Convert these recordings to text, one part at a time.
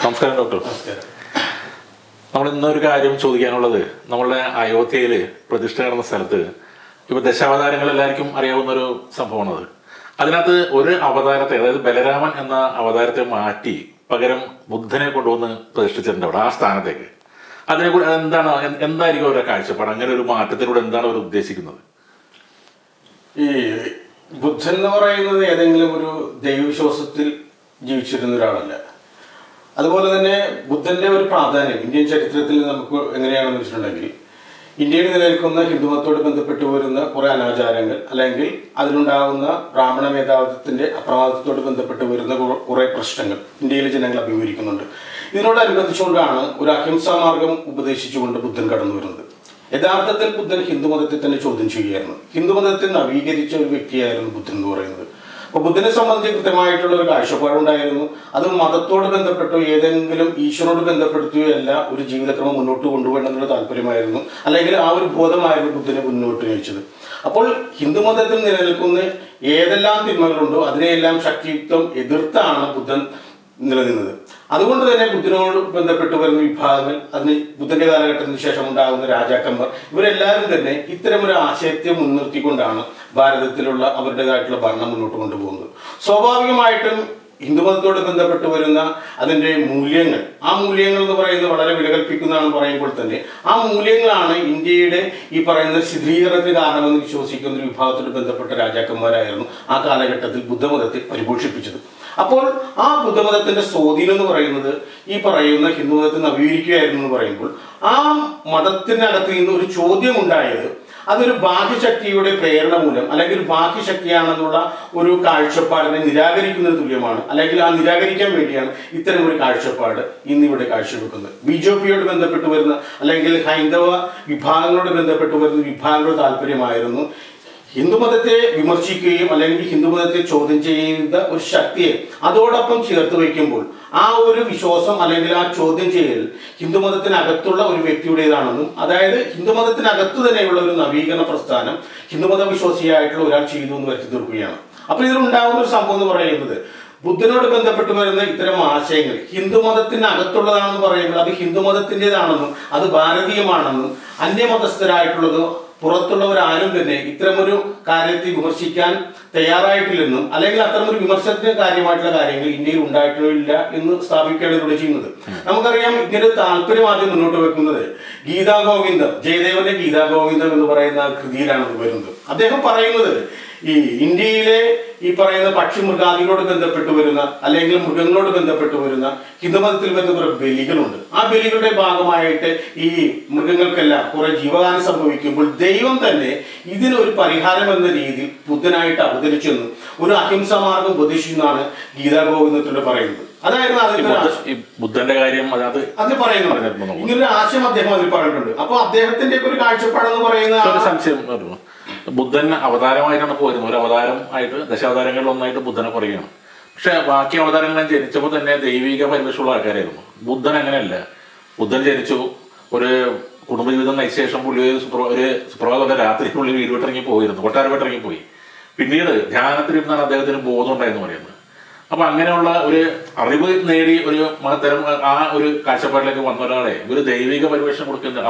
നമസ്കാരം ഡോക്ടർ. നമസ്കാരം. നമ്മൾ ഇന്നൊരു കാര്യം ചോദിക്കാനുള്ളത്, നമ്മളുടെ അയോധ്യയിൽ പ്രതിഷ്ഠ നടന്ന സ്ഥലത്ത് ഇപ്പോൾ ദശാവതാരങ്ങൾ എല്ലാവർക്കും അറിയാവുന്ന ഒരു സംഭവമാണത്. അതിനകത്ത് ഒരു അവതാരത്തെ, അതായത് ബലരാമൻ എന്ന അവതാരത്തെ മാറ്റി പകരം ബുദ്ധനെ കൊണ്ടുവന്ന് പ്രതിഷ്ഠിച്ചിട്ടുണ്ട് അവിടെ, ആ സ്ഥാനത്തേക്ക്. അതിനെക്കൂടെ എന്തായിരിക്കും അവരുടെ കാഴ്ചപ്പാട്? അങ്ങനെ ഒരു മാറ്റത്തിലൂടെ എന്താണ് അവർ ഉദ്ദേശിക്കുന്നത്? ഈ ബുദ്ധൻ എന്ന് പറയുന്നത് ഏതെങ്കിലും ഒരു ദൈവവിശ്വാസത്തിൽ ജീവിച്ചിരുന്ന ഒരാളല്ല. അതുപോലെ തന്നെ ബുദ്ധന്റെ ഒരു പ്രാധാന്യം ഇന്ത്യൻ ചരിത്രത്തിൽ നമുക്ക് എങ്ങനെയാണെന്ന് വെച്ചിട്ടുണ്ടെങ്കിൽ, ഇന്ത്യയിൽ നിലനിൽക്കുന്ന ഹിന്ദുമതത്തോട് ബന്ധപ്പെട്ട് വരുന്ന കുറേ അനാചാരങ്ങൾ, അല്ലെങ്കിൽ അതിലുണ്ടാകുന്ന ബ്രാഹ്മണ മേധാവിത്വത്തിന്റെ അപ്രമാദത്തോട് ബന്ധപ്പെട്ട് വരുന്ന കുറേ പ്രശ്നങ്ങൾ ഇന്ത്യയിലെ ജനങ്ങൾ അഭിമുഖീകരിക്കുന്നുണ്ട്. ഇതിനോടനുബന്ധിച്ചുകൊണ്ടാണ് ഒരു അഹിംസാ മാർഗം ഉപദേശിച്ചുകൊണ്ട് ബുദ്ധൻ കടന്നു വരുന്നത്. യഥാർത്ഥത്തിൽ ബുദ്ധൻ ഹിന്ദുമതത്തെ തന്നെ ചോദ്യം ചെയ്യുകയായിരുന്നു. ഹിന്ദുമതത്തെ നവീകരിച്ച ഒരു വ്യക്തിയായിരുന്നു ബുദ്ധൻ എന്ന് പറയുന്നത്. അപ്പോൾ ബുദ്ധനെ സംബന്ധിച്ച് കൃത്യമായിട്ടുള്ള ഒരു കാഴ്ചപ്പാടുണ്ടായിരുന്നു. അത് മതത്തോട് ബന്ധപ്പെട്ടോ ഏതെങ്കിലും ഈശ്വരനോട് ബന്ധപ്പെടുത്തിയോ അല്ല ഒരു ജീവിതക്രമം മുന്നോട്ട് കൊണ്ടുപോകണമെന്നുള്ള താല്പര്യമായിരുന്നു, അല്ലെങ്കിൽ ആ ഒരു ബോധമായിരുന്നു ബുദ്ധനെ മുന്നോട്ട് നയിച്ചത്. അപ്പോൾ ഹിന്ദുമതത്തിൽ നിലനിൽക്കുന്ന ഏതെല്ലാം തിന്മകളുണ്ടോ അതിനെയെല്ലാം ശക്തിയുക്തം എതിർത്താണ് ബുദ്ധൻ നിലനിന്നത്. അതുകൊണ്ട് തന്നെ ബുദ്ധനോട് ബന്ധപ്പെട്ട് വരുന്ന വിഭാഗങ്ങൾ, അതിന് ബുദ്ധന്റെ കാലഘട്ടത്തിന് ശേഷം ഉണ്ടാകുന്ന രാജാക്കന്മാർ, ഇവരെല്ലാവരും തന്നെ ഇത്തരമൊരു ആശയത്തെ മുൻനിർത്തിക്കൊണ്ടാണ് ഭാരതത്തിലുള്ള അവരുടേതായിട്ടുള്ള ഭരണം മുന്നോട്ട് കൊണ്ടുപോകുന്നത്. സ്വാഭാവികമായിട്ടും ഹിന്ദുമതത്തോട് ബന്ധപ്പെട്ട് വരുന്ന അതിൻ്റെ മൂല്യങ്ങൾ, ആ മൂല്യങ്ങൾ എന്ന് പറയുന്നത് വളരെ വിലകൽപ്പിക്കുന്നതാണെന്ന് പറയുമ്പോൾ തന്നെ ആ മൂല്യങ്ങളാണ് ഇന്ത്യയുടെ ഈ പറയുന്ന ശിഥിലീകരണത്തിന് കാരണമെന്ന് വിശ്വസിക്കുന്ന ഒരു വിഭാഗത്തോട് ബന്ധപ്പെട്ട രാജാക്കന്മാരായിരുന്നു ആ കാലഘട്ടത്തിൽ ബുദ്ധമതത്തെ പരിപോഷിപ്പിച്ചത്. അപ്പോൾ ആ ബുദ്ധമതത്തിന്റെ സ്വാധീനം എന്ന് പറയുന്നത് ഈ പറയുന്ന ഹിന്ദുമതത്തെ നവീകരിക്കുകയായിരുന്നു എന്ന് പറയുമ്പോൾ, ആ മതത്തിനകത്ത് നിന്ന് ഒരു ചോദ്യം ഉണ്ടായത് അതൊരു ബാഹ്യശക്തിയുടെ പ്രേരണ മൂലം, അല്ലെങ്കിൽ ഒരു ബാഹ്യശക്തിയാണെന്നുള്ള ഒരു കാഴ്ചപ്പാടിനെ നിരാകരിക്കുന്നതിന് തുല്യമാണ്, അല്ലെങ്കിൽ ആ നിരാകരിക്കാൻ വേണ്ടിയാണ് ഇത്തരം ഒരു കാഴ്ചപ്പാട് ഇന്നിവിടെ കാഴ്ചവെക്കുന്നത്. BJP ബന്ധപ്പെട്ട് വരുന്ന, അല്ലെങ്കിൽ ഹൈന്ദവ വിഭാഗങ്ങളോട് ബന്ധപ്പെട്ട് വരുന്ന വിഭാഗങ്ങളുടെ താല്പര്യമായിരുന്നു ഹിന്ദുമതത്തെ വിമർശിക്കുകയും അല്ലെങ്കിൽ ഹിന്ദുമതത്തെ ചോദ്യം ചെയ്യുന്ന ഒരു ശക്തിയെ അതോടൊപ്പം ചേർത്ത് വയ്ക്കുമ്പോൾ ആ ഒരു വിശ്വാസം അല്ലെങ്കിൽ ആ ചോദ്യം ചെയ്യൽ ഹിന്ദുമതത്തിനകത്തുള്ള ഒരു വ്യക്തിയുടേതാണെന്നും, അതായത് ഹിന്ദുമതത്തിനകത്ത് തന്നെയുള്ള ഒരു നവീകരണ പ്രസ്ഥാനം ഹിന്ദുമത വിശ്വാസിയായിട്ടുള്ള ഒരാൾ ചെയ്തു എന്ന് വരുത്തി തീർക്കുകയാണ്. അപ്പോൾ ഇതിലുണ്ടാകുന്ന ഒരു സംഭവം എന്ന് പറയുന്നത്, ബുദ്ധനോട് ബന്ധപ്പെട്ട് വരുന്ന ഇത്തരം ആശയങ്ങൾ ഹിന്ദുമതത്തിനകത്തുള്ളതാണെന്ന് പറയുമ്പോൾ അത് ഹിന്ദുമതത്തിൻ്റെതാണെന്നും അത് ഭാരതീയമാണെന്നും, അന്യമതസ്ഥരായിട്ടുള്ളതോ പുറത്തുള്ളവരാരും തന്നെ ഇത്തരമൊരു കാര്യത്തെ വിമർശിക്കാൻ തയ്യാറായിട്ടില്ലെന്നും, അല്ലെങ്കിൽ അത്തരമൊരു വിമർശനത്തിന് കാര്യമായിട്ടുള്ള കാര്യങ്ങൾ ഇന്ത്യയിൽ ഉണ്ടായിട്ടില്ല എന്ന് സ്ഥാപിക്കുകയാണ് ചെയ്യുന്നത്. നമുക്കറിയാം, ഇങ്ങനെ താല്പര്യം ആദ്യം മുന്നോട്ട് വെക്കുന്നത് ഗീതാഗോവിന്ദം, ജയദേവന്റെ ഗീതാഗോവിന്ദം എന്ന് പറയുന്ന കൃതിയിലാണ് വരുന്നത്. അദ്ദേഹം പറയുന്നത് ഈ ഇന്ത്യയിലെ ഈ പറയുന്ന പക്ഷി മൃഗാദികളോട് ബന്ധപ്പെട്ട് വരുന്ന, അല്ലെങ്കിൽ മൃഗങ്ങളോട് ബന്ധപ്പെട്ട് വരുന്ന ഹിന്ദുമതത്തിൽ വരുന്ന കുറെ ബലികളുണ്ട്. ആ ബലികളുടെ ഭാഗമായിട്ട് ഈ മൃഗങ്ങൾക്കെല്ലാം കുറെ ജീവഹാനി സംഭവിക്കുമ്പോൾ ദൈവം തന്നെ ഇതിനൊരു പരിഹാരം എന്ന രീതിയിൽ ബുദ്ധനായിട്ട് അവതരിച്ചെന്ന് ഒരു അഹിംസാ മാർഗം ഉപദേശിച്ചെന്നാണ് ഗീതാഗോവിന്ദത്തിലൂടെ പറയുന്നത്. അതായത് ബുദ്ധന്റെ കാര്യം അതിൽ പറയുന്നുണ്ട്, ഇങ്ങനൊരു ആശയം അദ്ദേഹം അതിൽ പറഞ്ഞിട്ടുണ്ട്. അപ്പൊ അദ്ദേഹത്തിന്റെ ഒരു കാഴ്ചപ്പാടെന്ന് പറയുന്ന സംശയം, ബുദ്ധൻ അവതാരമായിട്ടാണ് പോരുന്നത്. ഒരു അവതാരം ആയിട്ട്, ദശാവതാരങ്ങളിൽ ഒന്നായിട്ട് ബുദ്ധനെ പറയുകയാണ്. പക്ഷെ ബാക്കി അവതാരങ്ങൾ ജനിച്ചപ്പോൾ തന്നെ ദൈവിക പരിവേഷമുള്ള ആൾക്കാരായിരുന്നു. ബുദ്ധൻ അങ്ങനെയല്ല. ബുദ്ധൻ ജനിച്ചു, ഒരു കുടുംബജീവിതം നയിച്ച ശേഷം പുള്ളി ഒരു സുപ്രഭാതം രാത്രി പുള്ളി വീട് വിട്ടിറങ്ങി പോയിരുന്നു, കൊട്ടാരം വിട്ടിറങ്ങി പോയി. പിന്നീട് ധ്യാനത്തിലിരുന്നാണ് അദ്ദേഹത്തിന് ബോധം ഉണ്ടായെന്ന് പറയുന്നത്. അപ്പൊ അങ്ങനെയുള്ള ഒരു അറിവ് നേടി ഒരു മഹത്തരം ആ ഒരു കാഴ്ചപ്പാടിലേക്ക് വന്ന ഒരാളെ ഒരു ദൈവിക പരിവേഷം കൊടുക്കുന്ന ഒരു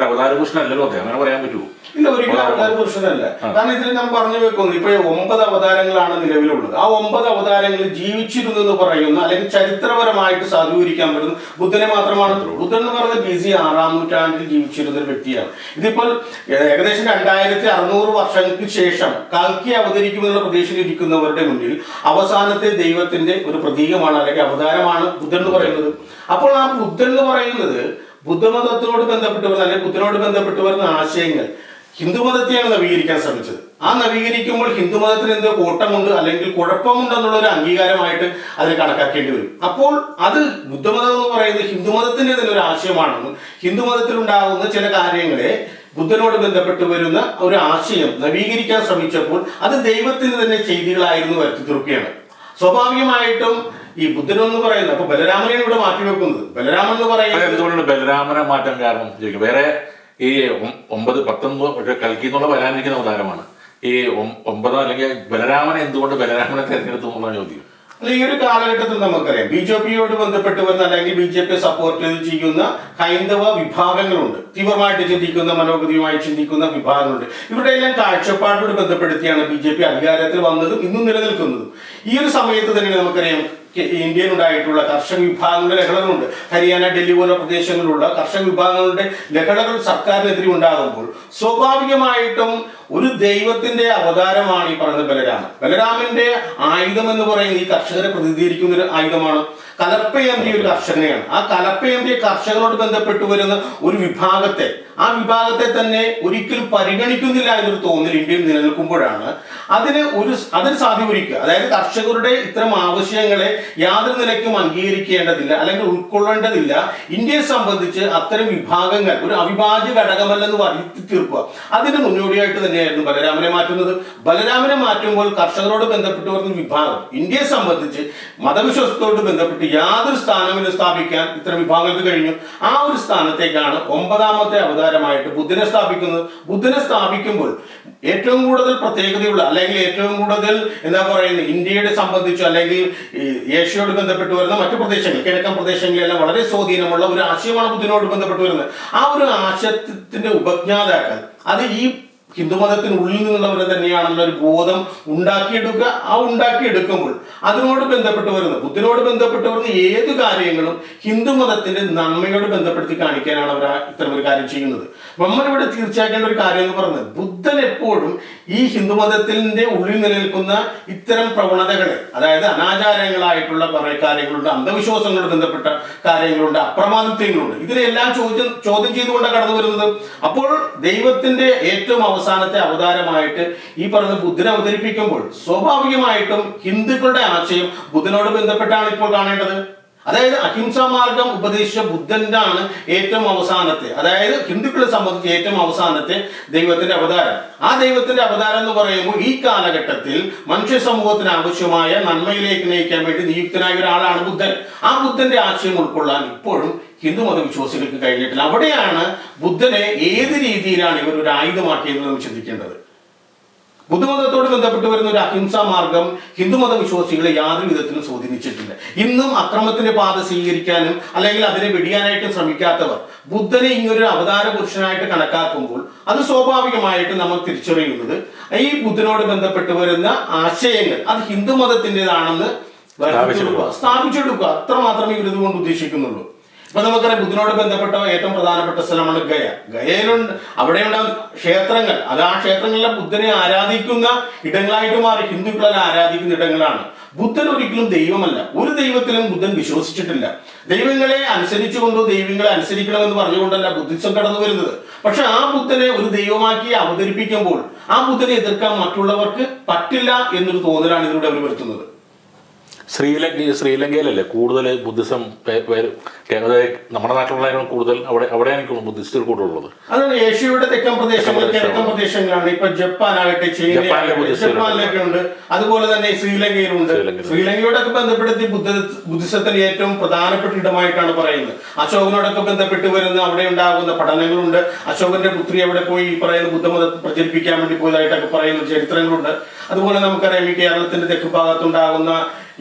അവതാര പുരുഷനല്ലല്ലോ അദ്ദേഹം, അങ്ങനെ പറയാൻ പറ്റുമോ? ഇല്ല, ഒരിക്കലും അവതാര പുരുഷനല്ല. കാരണം ഇതിൽ നാം പറഞ്ഞു വെക്കുന്നു, ഇപ്പൊ 9 അവതാരങ്ങളാണ് നിലവിലുള്ളത്. ആ 9 അവതാരങ്ങളിൽ ജീവിച്ചിരുന്നു എന്ന് പറയുന്ന, അല്ലെങ്കിൽ ചരിത്രപരമായിട്ട് സാധൂകരിക്കാൻ പറ്റുന്ന ബുദ്ധനെ മാത്രമാണ്. ബുദ്ധൻ എന്ന് പറയുന്നത് BC 6-ാം നൂറ്റാണ്ടിൽ ജീവിച്ചിരുന്ന ഒരു വ്യക്തിയാണ്. ഇതിപ്പോൾ ഏകദേശം 2600 വർഷങ്ങൾക്ക് ശേഷം കൽക്കി അവതരിക്കുമെന്നുള്ള പ്രതീക്ഷയിലിരിക്കുന്നവരുടെ മുന്നിൽ അവസാനത്തെ ദൈവത്തിന്റെ ഒരു പ്രതീകമാണ്, അല്ലെങ്കിൽ അവതാരമാണ് ബുദ്ധൻ എന്ന് പറയുന്നത്. അപ്പോൾ ആ ബുദ്ധൻ എന്ന് പറയുന്നത് ബുദ്ധമതത്തിനോട് ബന്ധപ്പെട്ട് വരുന്ന, അല്ലെങ്കിൽ ബുദ്ധനോട് ബന്ധപ്പെട്ട് വരുന്ന ആശയങ്ങൾ ഹിന്ദുമതത്തെയാണ് നവീകരിക്കാൻ ശ്രമിച്ചത്. ആ നവീകരിക്കുമ്പോൾ ഹിന്ദുമതത്തിന് എന്തോ കോട്ടമുണ്ട്, അല്ലെങ്കിൽ കുഴപ്പമുണ്ടെന്നുള്ള ഒരു അംഗീകാരമായിട്ട് അതിനെ കണക്കാക്കേണ്ടി വരും. അപ്പോൾ അത് ബുദ്ധമതം എന്ന് പറയുന്നത് ഹിന്ദുമതത്തിന്റെ തന്നെ ഒരു ആശയമാണെന്നും, ഹിന്ദുമതത്തിൽ ഉണ്ടാകുന്ന ചില കാര്യങ്ങളെ ബുദ്ധനോട് ബന്ധപ്പെട്ട് വരുന്ന ഒരു ആശയം നവീകരിക്കാൻ ശ്രമിച്ചപ്പോൾ അത് ദൈവത്തിന് തന്നെ ചെയ്തികളായിരുന്നു വരുത്തി തീർക്കുകയാണ്. സ്വാഭാവികമായിട്ടും ഈ ബുദ്ധനെന്ന് പറയുന്നത്, അപ്പൊ ബലരാമനെയാണ് ഇവിടെ മാറ്റിവെക്കുന്നത്. ബലരാമൻ എന്ന് പറയുന്നത് എന്തുകൊണ്ടാണ് ബലരാമനെ മാറ്റാൻ കാരണം? വേറെ ഈ 9, 10 കൽക്കി എന്നുള്ള വരാനിരിക്കുന്ന അവതാരമാണ്. ഈ 9 അല്ലെങ്കിൽ ബലരാമനെ എന്തുകൊണ്ട് ബലരാമനെ തിരഞ്ഞെടുത്തു എന്നുള്ള ചോദ്യം. അല്ല, ഈ ഒരു കാലഘട്ടത്തിൽ നമുക്കറിയാം BJP-യോട് ബന്ധപ്പെട്ട് വരുന്ന അല്ലെങ്കിൽ BJP സപ്പോർട്ട് ചെയ്യുന്ന ഹൈന്ദവ വിഭാഗങ്ങളുണ്ട്, തീവ്രമായിട്ട് ചിന്തിക്കുന്ന, മനോഗതിയുമായി ചിന്തിക്കുന്ന വിഭാഗങ്ങളുണ്ട്. ഇവരുടെ എല്ലാം കാഴ്ചപ്പാടോട് ബന്ധപ്പെടുത്തിയാണ് BJP അധികാരത്തിൽ വന്നതും ഇന്നും നിലനിൽക്കുന്നതും. ഈ ഒരു സമയത്ത് തന്നെ നമുക്കറിയാം ഇന്ത്യയിൽ ഉണ്ടായിട്ടുള്ള കർഷക വിഭാഗങ്ങളുടെ ലഹളകളുണ്ട്. ഹരിയാന, ഡൽഹി പോലെ പ്രദേശങ്ങളിലുള്ള കർഷക വിഭാഗങ്ങളുടെ ലഹളകൾ സർക്കാരിനെതിരെ ഉണ്ടാകുമ്പോൾ സ്വാഭാവികമായിട്ടും ഒരു ദൈവത്തിന്റെ അവതാരമാണ് ഈ പറയുന്ന ബലരാമൻ. ബലരാമന്റെ ആയുധം എന്ന് പറയുന്നത് ഈ കർഷകരെ പ്രതിനിധീകരിക്കുന്ന ഒരു ആയുധമാണ്. കലപ്പയന്തി ഒരു കർഷകനെയാണ്. ആ കലപ്പയന്തിയ കർഷകനോട് ബന്ധപ്പെട്ട് വരുന്ന ഒരു വിഭാഗത്തെ, ആ വിഭാഗത്തെ തന്നെ ഒരിക്കലും പരിഗണിക്കുന്നില്ല എന്നൊരു തോന്നൽ ഇന്ത്യയിൽ നിലനിൽക്കുമ്പോഴാണ് അതിന് സാധ്യമായിരിക്കുക. അതായത് കർഷകരുടെ ഇത്തരം ആവശ്യങ്ങളെ യാതൊരു നിലയ്ക്കും അംഗീകരിക്കേണ്ടതില്ല അല്ലെങ്കിൽ ഉൾക്കൊള്ളേണ്ടതില്ല. ഇന്ത്യയെ സംബന്ധിച്ച് അത്തരം വിഭാഗങ്ങൾ ഒരു അവിഭാജ്യ ഘടകമല്ലെന്ന് വരുത്തി തീർക്കുക. അതിന് മുന്നോടിയായിട്ട് തന്നെയായിരുന്നു ബലരാമനെ മാറ്റുന്നത്. ബലരാമനെ മാറ്റുമ്പോൾ കർഷകരോട് ബന്ധപ്പെട്ട് വരുന്ന വിഭാഗം ഇന്ത്യയെ സംബന്ധിച്ച് മതവിശ്വാസത്തോട് ബന്ധപ്പെട്ട് യാതൊരു സ്ഥാനവും സ്ഥാപിക്കാൻ ഇത്തരം വിഭാഗങ്ങൾക്ക് കഴിഞ്ഞു. ആ ഒരു സ്ഥാനത്തേക്കാണ് 9ാമത്തെ അവതാരമായിട്ട് ബുദ്ധനെ സ്ഥാപിക്കുന്നത്. ബുദ്ധനെ സ്ഥാപിക്കുമ്പോൾ ഏറ്റവും കൂടുതൽ പ്രത്യേകതയുള്ള അല്ലെങ്കിൽ ഏറ്റവും കൂടുതൽ എന്താ പറയുന്നത് ഇന്ത്യയുടെ സംബന്ധിച്ച് അല്ലെങ്കിൽ ഏഷ്യയോട് ബന്ധപ്പെട്ട് വരുന്ന മറ്റു പ്രദേശങ്ങൾ, കിഴക്കൻ പ്രദേശങ്ങളിലെല്ലാം വളരെ സ്വാധീനമുള്ള ഒരു ആശയമാണ് ബുദ്ധനോട് ബന്ധപ്പെട്ട് വരുന്നത്. ആ ഒരു ആശയത്തിന്റെ ഉപജ്ഞാതാക്കൾ അത് ഈ ഹിന്ദുമതത്തിനുള്ളിൽ നിന്നുള്ളവരെ തന്നെയാണെന്നുള്ള ഒരു ബോധം ഉണ്ടാക്കിയെടുക്കുക. ആ ഉണ്ടാക്കിയെടുക്കുമ്പോൾ അതിനോട് ബന്ധപ്പെട്ട് വരുന്നത്, ബുദ്ധനോട് ബന്ധപ്പെട്ട് വരുന്ന ഏത് കാര്യങ്ങളും ഹിന്ദുമതത്തിന്റെ നന്മയോട് ബന്ധപ്പെടുത്തി കാണിക്കാനാണ് അവർ ഇത്തരം ഒരു കാര്യം ചെയ്യുന്നത്. നമ്മളിവിടെ തീർച്ചയാക്കേണ്ട ഒരു കാര്യം എന്ന് പറയുന്നത്, ബുദ്ധൻ എപ്പോഴും ഈ ഹിന്ദുമതത്തിന്റെ ഉള്ളിൽ നിലനിൽക്കുന്ന ഇത്തരം പ്രവണതകളെ, അതായത് അനാചാരങ്ങളായിട്ടുള്ള കുറെ കാര്യങ്ങളുണ്ട്, അന്ധവിശ്വാസങ്ങളോട് ബന്ധപ്പെട്ട കാര്യങ്ങളുണ്ട്, അപ്രമാദിത്വങ്ങളുണ്ട്, ഇതിനെല്ലാം ചോദ്യം ചെയ്തുകൊണ്ടാണ് കടന്നു വരുന്നത്. അപ്പോൾ ദൈവത്തിന്റെ ഏറ്റവും അവസാനത്തെ അവതാരമായിട്ട് ഈ പറയുന്ന ബുദ്ധനെ അവതരിപ്പിക്കുമ്പോൾ സ്വാഭാവികമായിട്ടും ഹിന്ദുക്കളുടെ ആശയം ബുദ്ധനോട് ബന്ധപ്പെട്ടാണ് ഇപ്പോൾ കാണേണ്ടത്. അതായത് അഹിംസാ മാർഗം ഉപദേശിച്ച ബുദ്ധനാണ് ഏറ്റവും അവസാനത്തെ, അതായത് ഹിന്ദുക്കളെ സംബന്ധിച്ച് ഏറ്റവും അവസാനത്തെ ദൈവത്തിന്റെ അവതാരം. ആ ദൈവത്തിന്റെ അവതാരം എന്ന് പറയുമ്പോൾ ഈ കാലഘട്ടത്തിൽ മനുഷ്യ സമൂഹത്തിന് ആവശ്യമായ നന്മയിലേക്ക് നയിക്കാൻ വേണ്ടി നിയുക്തനായ ഒരാളാണ് ബുദ്ധൻ. ആ ബുദ്ധന്റെ ആശയം ഉൾക്കൊള്ളാൻ ഇപ്പോഴും ഹിന്ദുമത വിശ്വാസികൾക്ക് കഴിഞ്ഞിട്ടില്ല. അവിടെയാണ് ബുദ്ധനെ ഏത് രീതിയിലാണ് ഇവർ ഒരു ആയുധമാക്കിയെന്ന് നമ്മൾ ചിന്തിക്കേണ്ടത്. ബുദ്ധമതത്തോട് ബന്ധപ്പെട്ട് വരുന്ന ഒരു അഹിംസാ മാർഗം ഹിന്ദുമത വിശ്വാസികളെ യാതൊരു വിധത്തിലും സ്വാധീനിച്ചിട്ടില്ല. ഇന്നും അക്രമത്തിന്റെ പാത സ്വീകരിക്കാനും അല്ലെങ്കിൽ അതിനെ വെടിയാനായിട്ടും ശ്രമിക്കാത്തവർ ബുദ്ധനെ ഇങ്ങനൊരു അവതാര പുരുഷനായിട്ട് കണക്കാക്കുമ്പോൾ അത് സ്വാഭാവികമായിട്ട് നമ്മൾ തിരിച്ചറിയുന്നത് ഈ ബുദ്ധനോട് ബന്ധപ്പെട്ട് വരുന്ന ആശയങ്ങൾ അത് ഹിന്ദുമതത്തിൻ്റെതാണെന്ന് സ്ഥാപിച്ചെടുക്കുക. അത്ര മാത്രമേ ഇവർ ഇതുകൊണ്ട് ഉദ്ദേശിക്കുന്നുള്ളൂ. ഇപ്പൊ നമുക്കറിയാം ബുദ്ധനോട് ബന്ധപ്പെട്ട ഏറ്റവും പ്രധാനപ്പെട്ട സ്ഥലമാണ് ഗയ. ഗയയിലുണ്ട്, അവിടെയുണ്ടാകുന്ന ക്ഷേത്രങ്ങൾ, അത് ആ ക്ഷേത്രങ്ങളിലെ ബുദ്ധനെ ആരാധിക്കുന്ന ഇടങ്ങളായിട്ട് മാറി ഹിന്ദുക്കളെല്ലാം ആരാധിക്കുന്ന ഇടങ്ങളാണ്. ബുദ്ധൻ ഒരിക്കലും ദൈവമല്ല. ഒരു ദൈവത്തിലും ബുദ്ധൻ വിശ്വസിച്ചിട്ടില്ല. ദൈവങ്ങളെ അനുസരിച്ചുകൊണ്ടോ ദൈവങ്ങളെ അനുസരിക്കണമെന്ന് പറഞ്ഞുകൊണ്ടല്ല ബുദ്ധിസം കടന്നു വരുന്നത്. പക്ഷെ ആ ബുദ്ധനെ ഒരു ദൈവമാക്കി അവതരിപ്പിക്കുമ്പോൾ ആ ബുദ്ധനെ എതിർക്കാൻ മറ്റുള്ളവർക്ക് പറ്റില്ല എന്നൊരു തോന്നലാണ് ഇതിലൂടെ അവർ വരുത്തുന്നത്. ശ്രീലങ്കയിലല്ലേ കൂടുതൽ ബുദ്ധിസം, നമ്മുടെ നാട്ടിലുള്ള കൂടുതൽ അവിടെയാണ് ബുദ്ധിസ്റ്റുകൾ കൂടുതലുള്ളത്. അതാണ് ഏഷ്യയുടെ തെക്കൻ പ്രദേശങ്ങൾ, കിഴക്കൻ പ്രദേശങ്ങളാണ്. ഇപ്പൊ ജപ്പാനാകട്ടെ, ജപ്പാനിലൊക്കെ ഉണ്ട്, അതുപോലെ തന്നെ ശ്രീലങ്കയിലുണ്ട്. ശ്രീലങ്കയോടൊക്കെ ബന്ധപ്പെടുത്തി ബുദ്ധിസത്തിന് ഏറ്റവും പ്രധാനപ്പെട്ട ഇടമായിട്ടാണ് പറയുന്നത്. അശോകനോടൊക്കെ ബന്ധപ്പെട്ട് വരുന്ന അവിടെ ഉണ്ടാകുന്ന പഠനങ്ങളുണ്ട്. അശോകന്റെ പുത്രി അവിടെ പോയി പറയുന്ന ബുദ്ധമതം പ്രചരിപ്പിക്കാൻ വേണ്ടി പോയതായിട്ടൊക്കെ പറയുന്ന ചരിത്രങ്ങളുണ്ട്. അതുപോലെ നമുക്കറിയാം ഈ കേരളത്തിന്റെ തെക്ക് ഭാഗത്തുണ്ടാകുന്ന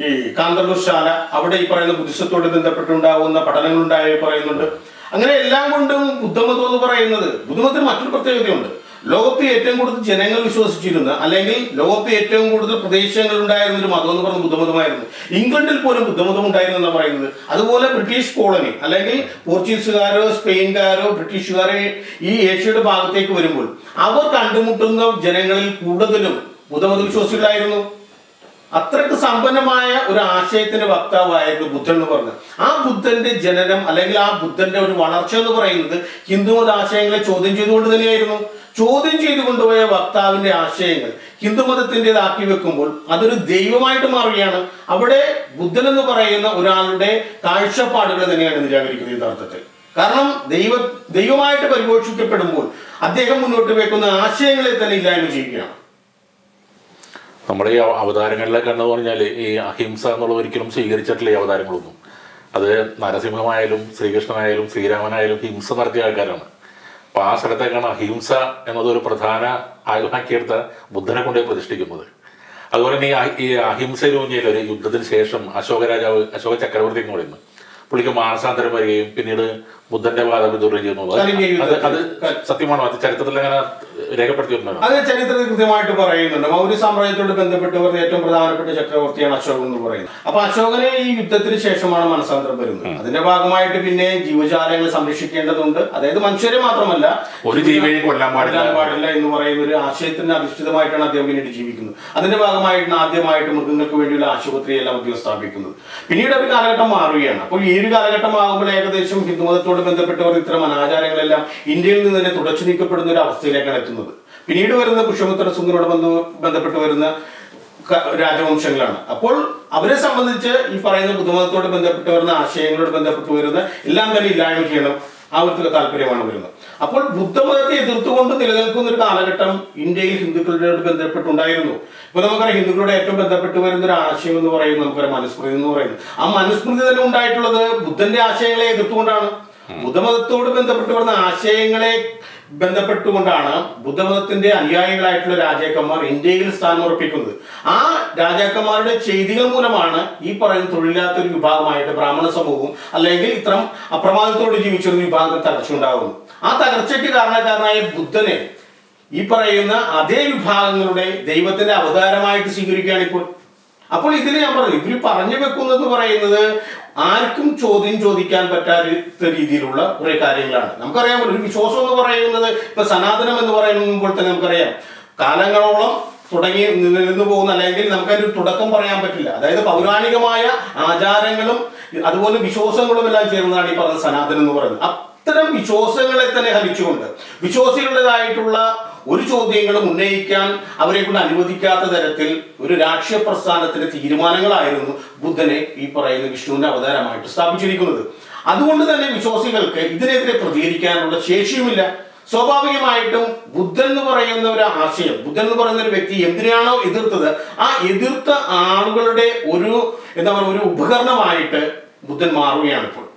ഈ കാന്തല്ലൂർ ശാല, അവിടെ ഈ പറയുന്ന ബുദ്ധിസത്തോട് ബന്ധപ്പെട്ടുണ്ടാകുന്ന പഠനങ്ങളുണ്ടായി പറയുന്നുണ്ട്. അങ്ങനെ എല്ലാം കൊണ്ടും ബുദ്ധമതം എന്ന് പറയുന്നത്, ബുദ്ധമതത്തിന് മറ്റൊരു പ്രത്യേകതയുണ്ട്. ലോകത്ത് ഏറ്റവും കൂടുതൽ ജനങ്ങൾ വിശ്വസിച്ചിരുന്ന അല്ലെങ്കിൽ ലോകത്ത് ഏറ്റവും കൂടുതൽ പ്രദേശങ്ങൾ ഉണ്ടായിരുന്ന ഒരു മതം എന്ന് പറയുന്നത് ബുദ്ധമതമായിരുന്നു. ഇംഗ്ലണ്ടിൽ പോലും ബുദ്ധമതം ഉണ്ടായിരുന്നു എന്നാണ് പറയുന്നത്. അതുപോലെ ബ്രിട്ടീഷ് കോളനി അല്ലെങ്കിൽ പോർച്ചുഗീസുകാരോ സ്പെയിൻകാരോ ബ്രിട്ടീഷുകാരോ ഈ ഏഷ്യയുടെ ഭാഗത്തേക്ക് വരുമ്പോൾ അവർ കണ്ടുമുട്ടുന്ന ജനങ്ങളിൽ കൂടുതലും ബുദ്ധമത വിശ്വാസികളായിരുന്നു. അത്രയ്ക്ക് സമ്പന്നമായ ഒരു ആശയത്തിന്റെ വക്താവായിരുന്നു ബുദ്ധൻ എന്ന് പറഞ്ഞത്. ആ ബുദ്ധന്റെ ജനനം അല്ലെങ്കിൽ ആ ബുദ്ധന്റെ ഒരു വളർച്ച എന്ന് പറയുന്നത് ഹിന്ദുമത ആശയങ്ങളെ ചോദ്യം ചെയ്തുകൊണ്ട് തന്നെയായിരുന്നു. ചോദ്യം ചെയ്തു കൊണ്ടുപോയ വക്താവിന്റെ ആശയങ്ങൾ ഹിന്ദുമതത്തിൻ്റെതാക്കി വെക്കുമ്പോൾ അതൊരു ദൈവമായിട്ട് മാറുകയാണ്. അവിടെ ബുദ്ധൻ എന്ന് പറയുന്ന ഒരാളുടെ കാഴ്ചപ്പാടുകൾ തന്നെയാണ് നിരാകരിക്കുന്നത് യഥാർത്ഥത്തിൽ. കാരണം ദൈവമായിട്ട് പരിപോഷിക്കപ്പെടുമ്പോൾ അദ്ദേഹം മുന്നോട്ട് വെക്കുന്ന ആശയങ്ങളെ തന്നെ ഇല്ലായ്മ ചെയ്യുകയാണ്. നമ്മുടെ ഈ അവതാരങ്ങളിലൊക്കെ എന്ന് പറഞ്ഞാൽ ഈ അഹിംസ എന്നുള്ളത് ഒരിക്കലും സ്വീകരിച്ചിട്ടില്ല ഈ അവതാരങ്ങളൊന്നും. അത് നരസിംഹമായാലും ശ്രീകൃഷ്ണനായാലും ശ്രീരാമനായാലും ഹിംസ നടത്തിയ ആൾക്കാരാണ്. അപ്പോൾ ആ സ്ഥലത്തേക്കാണ് അഹിംസ എന്നതൊരു പ്രധാന ആയുധമാക്കിയെടുത്ത ബുദ്ധനെ കൊണ്ടേ പ്രതിഷ്ഠിക്കുന്നത്. അതുപോലെ തന്നെ ഈ അഹിംസയിലൂന്നിയ ഒരു യുദ്ധത്തിന് ശേഷം അശോക ചക്രവർത്തി എന്ന് പറയുന്നത് പുള്ളിക്ക് മാനസാന്തരം വരികയും പിന്നീട് ബുദ്ധന്റെ വാദം പിന്തുടരുകയും ചെയ്യുന്നു. അത് സത്യമാണോ? അത് ചരിത്രത്തിൽ അങ്ങനെ രേഖപ്പെടുത്തിയിട്ടുണ്ടോ? അത് ചരിത്രത്തിൽ കൃത്യമായിട്ട് പറയുന്നുണ്ട്. മൗര്യ സാമ്രാജ്യത്തോട് ബന്ധപ്പെട്ട് വരുന്ന ഏറ്റവും പ്രധാനപ്പെട്ട ചക്രവർത്തിയാണ് അശോകൻ എന്ന് പറയുന്നത്. അപ്പൊ അശോകന് ഈ യുദ്ധത്തിന് ശേഷമാണ് മനസാന്തരം വരുന്നത്. അതിന്റെ ഭാഗമായിട്ട് പിന്നെ ജീവജാലങ്ങളെ സംരക്ഷിക്കേണ്ടതുണ്ട്. അതായത് മനുഷ്യരെ മാത്രമല്ല, ഒരു ജീവനെ കൊല്ലാൻ പാടില്ല എന്ന് പറയുന്ന ഒരു ആശയത്തിന് അധിഷ്ഠിതമായിട്ടാണ് അദ്ദേഹം പിന്നീട് ജീവിക്കുന്നത്. അതിന്റെ ഭാഗമായിട്ടാണ് ആദ്യമായിട്ട് മൃഗങ്ങൾക്ക് വേണ്ടിയുള്ള ആശുപത്രിയെല്ലാം അദ്ദേഹം സ്ഥാപിക്കുന്നത്. പിന്നീട് ഒരു കാലഘട്ടം മാറുകയാണ്. അപ്പോൾ ഈ ഒരു കാലഘട്ടം ആകുമ്പോൾ ഏകദേശം ഹിന്ദുമതത്തോട് ബന്ധപ്പെട്ടവർ ഇത്തരം അനാചാരങ്ങളെല്ലാം ഇന്ത്യയിൽ നിന്ന് തന്നെ തുടച്ചു നീക്കപ്പെടുന്ന ഒരു അവസ്ഥയിലേക്കാണ് എത്തുന്നത്. പിന്നീട് വരുന്ന പുഷ്യമിത്ര സുംഗനോട് ബന്ധപ്പെട്ട് വരുന്ന രാജവംശങ്ങളാണ്. അപ്പോൾ അവരെ സംബന്ധിച്ച് ഈ പറയുന്ന ബുദ്ധമതത്തോട് ബന്ധപ്പെട്ട് വരുന്ന ആശയങ്ങളോട് ബന്ധപ്പെട്ട് വരുന്ന എല്ലാം തന്നെ ഇല്ലായ്മ ചെയ്യണം, ആ ഒരു താല്പര്യമാണ് വരുന്നത്. അപ്പോൾ ബുദ്ധമതത്തെ എതിർത്തുകൊണ്ട് നിലനിൽക്കുന്ന ഒരു കാലഘട്ടം ഇന്ത്യയിൽ ഹിന്ദുക്കളോട് ബന്ധപ്പെട്ടുണ്ടായിരുന്നു. ഇപ്പൊ നമുക്കറിയാം, ഹിന്ദുക്കളുടെ ഏറ്റവും ബന്ധപ്പെട്ട് വരുന്ന ഒരു ആശയം എന്ന് പറയുന്നത് നമുക്കറിയാം മനുസ്മൃതി എന്ന് പറയുന്നത്. ആ മനുസ്മൃതി തന്നെ ഉണ്ടായിട്ടുള്ളത് ബുദ്ധന്റെ ആശയങ്ങളെ എതിർത്തുകൊണ്ടാണ്. ബുദ്ധമതത്തോട് ബന്ധപ്പെട്ട് വരുന്ന ആശയങ്ങളെ ബന്ധപ്പെട്ടുകൊണ്ടാണ് ബുദ്ധമതത്തിന്റെ അനുയായികളായിട്ടുള്ള രാജാക്കന്മാർ ഇന്ത്യയിൽ സ്ഥാനം ഉറപ്പിക്കുന്നത്. ആ രാജാക്കന്മാരുടെ ചെയ്തികൾ മൂലമാണ് ഈ പറയുന്ന തൊഴിലില്ലാത്തൊരു വിഭാഗമായിട്ട് ബ്രാഹ്മണ സമൂഹവും അല്ലെങ്കിൽ ഇത്തരം അപ്രമാദത്തോട് ജീവിച്ചൊരു വിഭാഗം തകർച്ചയുണ്ടാകുന്നു. ആ തകർച്ചയ്ക്ക് കാരണക്കാരനായ ബുദ്ധനെ ഈ പറയുന്ന അതേ വിഭാഗങ്ങളുടെ ദൈവത്തിന്റെ അവതാരമായിട്ട് സ്വീകരിക്കുകയാണ് ഇപ്പോൾ. അപ്പോൾ ഇതിന് ഞാൻ പറഞ്ഞു, ഇവർ പറഞ്ഞു വെക്കുന്നതെന്ന് പറയുന്നത് ആർക്കും ചോദ്യം ചോദിക്കാൻ പറ്റാത്ത രീതിയിലുള്ള കുറെ കാര്യങ്ങളാണ്. നമുക്കറിയാം, ഒരു വിശ്വാസം എന്ന് പറയുന്നത് ഇപ്പൊ സനാതനം എന്ന് പറയുമ്പോൾ തന്നെ നമുക്കറിയാം കാലങ്ങളോളം തുടങ്ങി നിലനിന്ന് പോകുന്ന, അല്ലെങ്കിൽ നമുക്കതിന്റെ ഒരു തുടക്കം പറയാൻ പറ്റില്ല. അതായത് പൗരാണികമായ ആചാരങ്ങളും അതുപോലെ വിശ്വാസങ്ങളും എല്ലാം ചേർന്നതാണ് ഈ പറഞ്ഞ സനാതനം എന്ന് പറയുന്നത്. അത്തരം വിശ്വാസങ്ങളെ തന്നെ ഹനിച്ചുകൊണ്ട് വിശ്വാസികളുടേതായിട്ടുള്ള ഒരു ചോദ്യങ്ങളും ഉന്നയിക്കാൻ അവരെ കൊണ്ട് അനുവദിക്കാത്ത തരത്തിൽ ഒരു രാഷ്ട്രീയ പ്രസ്ഥാനത്തിന്റെ തീരുമാനങ്ങളായിരുന്നു ബുദ്ധനെ ഈ പറയുന്ന വിഷ്ണുവിന്റെ അവതാരമായിട്ട് സ്ഥാപിച്ചിരിക്കുന്നത്. അതുകൊണ്ട് തന്നെ വിശ്വാസികൾക്ക് ഇതിനെതിരെ പ്രതികരിക്കാനുള്ള ശേഷിയുമില്ല. സ്വാഭാവികമായിട്ടും ബുദ്ധൻ എന്ന് പറയുന്ന ഒരു ആശയം, ബുദ്ധൻ എന്ന് പറയുന്ന ഒരു വ്യക്തി എന്തിനാണോ എതിർത്തത്, ആ എതിർത്ത ആളുകളുടെ ഒരു എന്താ പറയുക ഒരു ഉപകരണമായിട്ട് ബുദ്ധൻ മാറുകയാണ് ഇപ്പോൾ.